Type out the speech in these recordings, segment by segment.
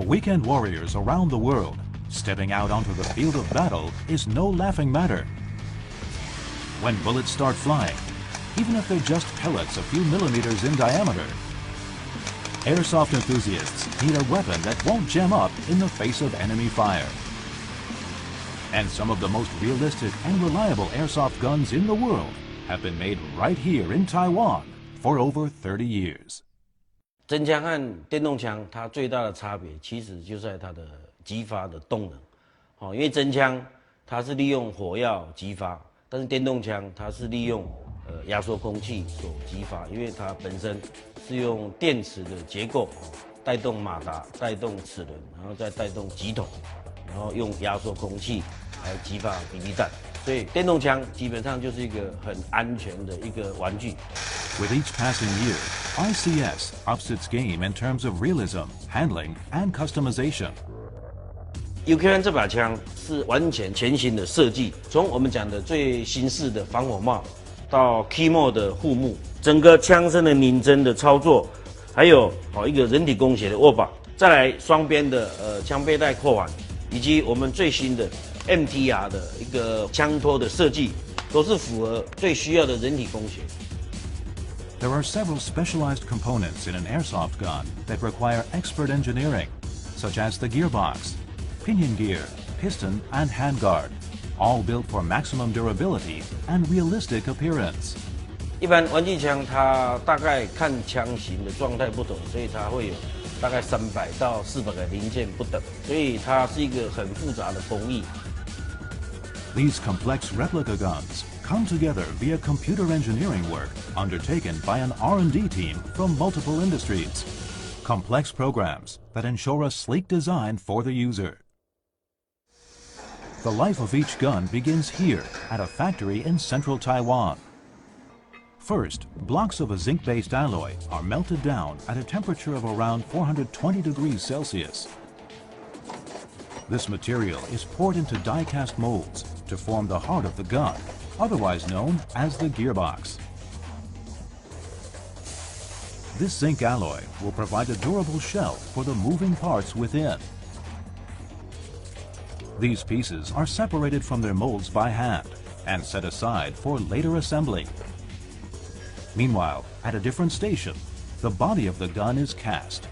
weekend warriors around the world, stepping out onto the field of battle is no laughing matter. When bullets start flying, even if they're just pellets a few millimeters in diameter, airsoft enthusiasts need a weapon that won't jam up in the face of enemy fire. And some of the most realistic and reliable airsoft guns in the world have been made right here in Taiwan for over 30 years. 真枪和电动枪它最大的差别，其实就在它的击发的动能。因为真枪它是利用火药击发，但是电动枪它是利用压缩空气所激发，因为它本身是用电池的结构带动马达、带动齿轮，然后再带动击筒，然后用压缩空气来激发 BB 弹。所以电动枪基本上就是一个很安全的一个玩具。With each passing year, ICS ups its game in terms of realism, handling, and customization. UK1 这把枪是完全全新的设计，从我们讲的最新式的防火帽，到 Keymo 的护木，整个枪身的拧针的操作，还有一个人体工学的握把，再来双边的枪背带扣环，以及我们最新的 MTR 的一个枪托的设计，都是符合最需要的人体工学。There are several specialized components in an airsoft gun that require expert engineering, such as the gearbox, pinion gear, piston, and handguard, all built for maximum durability and realistic appearance. 一般玩具枪它大概看枪型的状态不同，所以它会有大概300到400个零件不等，所以它是一个很复杂的工艺。These complex replica guns come together via computer engineering work undertaken by an R&D team from multiple industries. Complex programs that ensure a sleek design for the user. The life of each gun begins here at a factory in central Taiwan. First, blocks of a zinc-based alloy are melted down at a temperature of around 420 degrees Celsius. This material is poured into die-cast molds to form the heart of the gun, otherwise known as the gearbox. This zinc alloy will provide a durable shell for the moving parts within. These pieces are separated from their molds by hand and set aside for later assembly. Meanwhile, at a different station, the body of the gun is cast.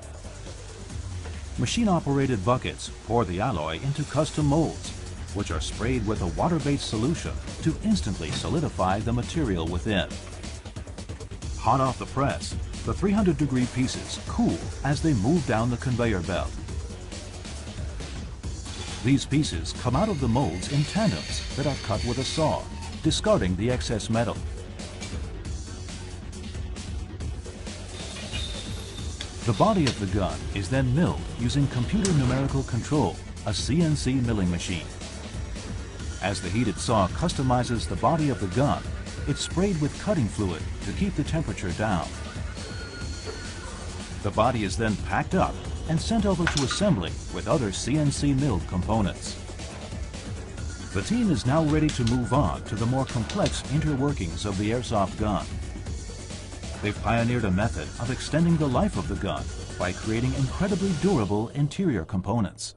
Machine-operated buckets pour the alloy into custom molds, which are sprayed with a water-based solution to instantly solidify the material within. Hot off the press, the 300-degree pieces cool as they move down the conveyor belt. These pieces come out of the molds in tandems that are cut with a saw, discarding the excess metal. The body of the gun is then milled using computer numerical control, a CNC milling machine. As the heated saw customizes the body of the gun, it's sprayed with cutting fluid to keep the temperature down. The body is then packed up and sent over to assembly with other CNC milled components. The team is now ready to move on to the more complex interworkings of the airsoft gun. They've pioneered a method of extending the life of the gun by creating incredibly durable interior components.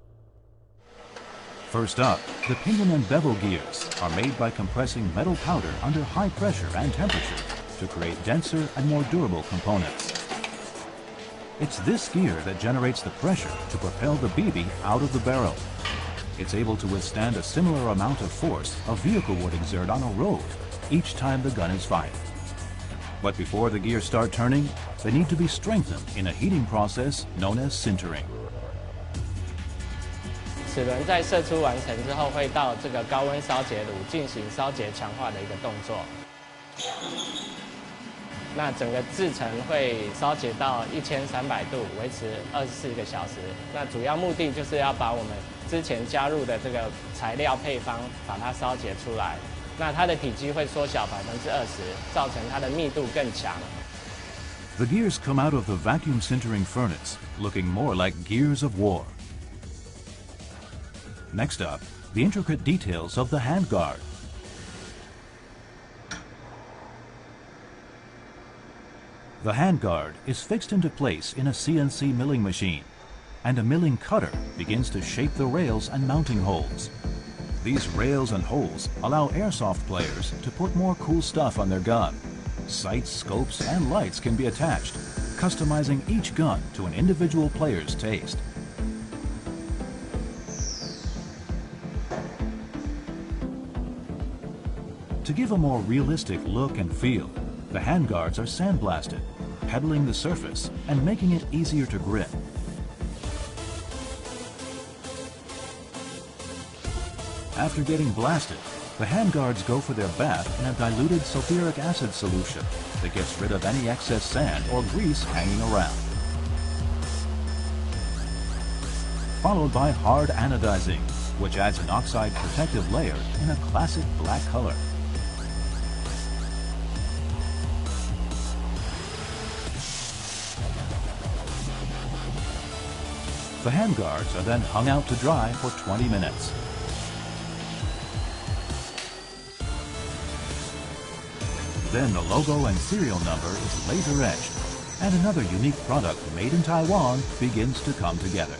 First up, the pinion and bevel gears are made by compressing metal powder under high pressure and temperature to create denser and more durable components. It's this gear that generates the pressure to propel the BB out of the barrel. It's able to withstand a similar amount of force a vehicle would exert on a road each time the gun is fired. But before the gears start turning, they need to be strengthened in a heating process known as sintering. 齿轮在射出完成之后，会到这个高温烧结炉进行烧结强化的一个动作。那整个制程会烧结到1300度，维持24个小时。那主要目的就是要把我们之前加入的这个材料配方，把它烧结出来。那它的体积会缩小20%，造成它的密度更强。The gears come out of the vacuum sintering furnace, looking more like gears of war. Next up, the intricate details of the handguard. The handguard is fixed into place in a CNC milling machine. and a milling cutter begins to shape the rails and mounting holes. These rails and holes allow airsoft players to put more cool stuff on their gun. Sights, scopes, and lights can be attached, customizing each gun to an individual player's taste. To give a more realistic look and feel, the handguards are sandblasted, pebbling the surface and making it easier to grip. After getting blasted, the handguards go for their bath in a diluted sulfuric acid solution that gets rid of any excess sand or grease hanging around. Followed by hard anodizing, which adds an oxide protective layer in a classic black color. The handguards are then hung out to dry for 20 minutes. Then the logo and serial number is laser etched, and another unique product made in Taiwan begins to come together.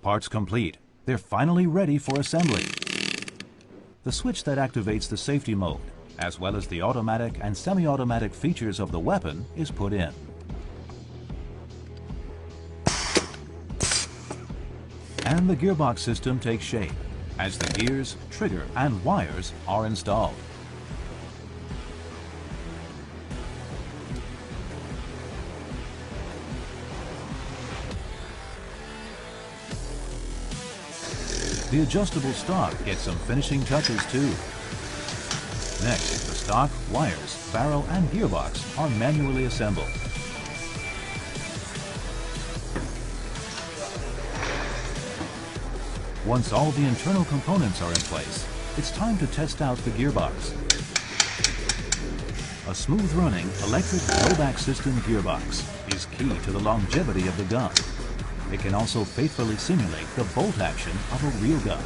Parts complete, they're finally ready for assembly. The switch that activates the safety mode, as well as the automatic and semi-automatic features of the weapon, is put in. And the gearbox system takes shape as the gears, trigger, and wires are installed. The adjustable stock gets some finishing touches too. Next, the stock, wires, barrel, and gearbox are manually assembled. Once all the internal components are in place, it's time to test out the gearbox. A smooth-running electric blowback system gearbox is key to the longevity of the gun. It can also faithfully simulate the bolt action of a real gun.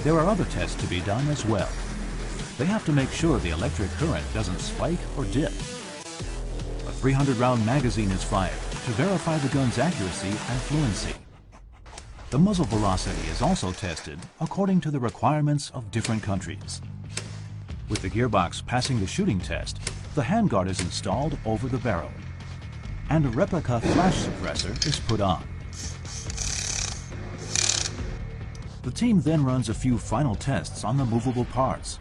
There are other tests to be done as well. They have to make sure the electric current doesn't spike or dip. A 300-round magazine is fired to verify the gun's accuracy and fluency. The muzzle velocity is also tested according to the requirements of different countries. With the gearbox passing the shooting test, the handguard is installed over the barrel, and a replica flash suppressor is put on. The team then runs a few final tests on the movable parts.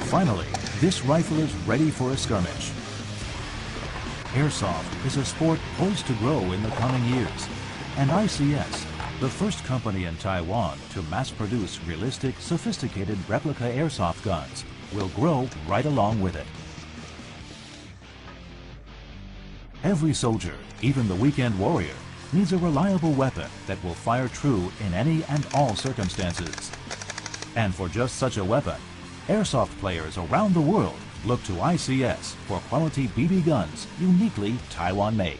Finally, this rifle is ready for a skirmish. Airsoft is a sport poised to grow in the coming years, and ICS, the first company in Taiwan to mass-produce realistic, sophisticated replica airsoft guns, will grow right along with it. Every soldier, even the weekend warrior, needs a reliable weapon that will fire true in any and all circumstances. And for just such a weapon, airsoft players around the world look to ICS for quality BB guns uniquely Taiwan-made.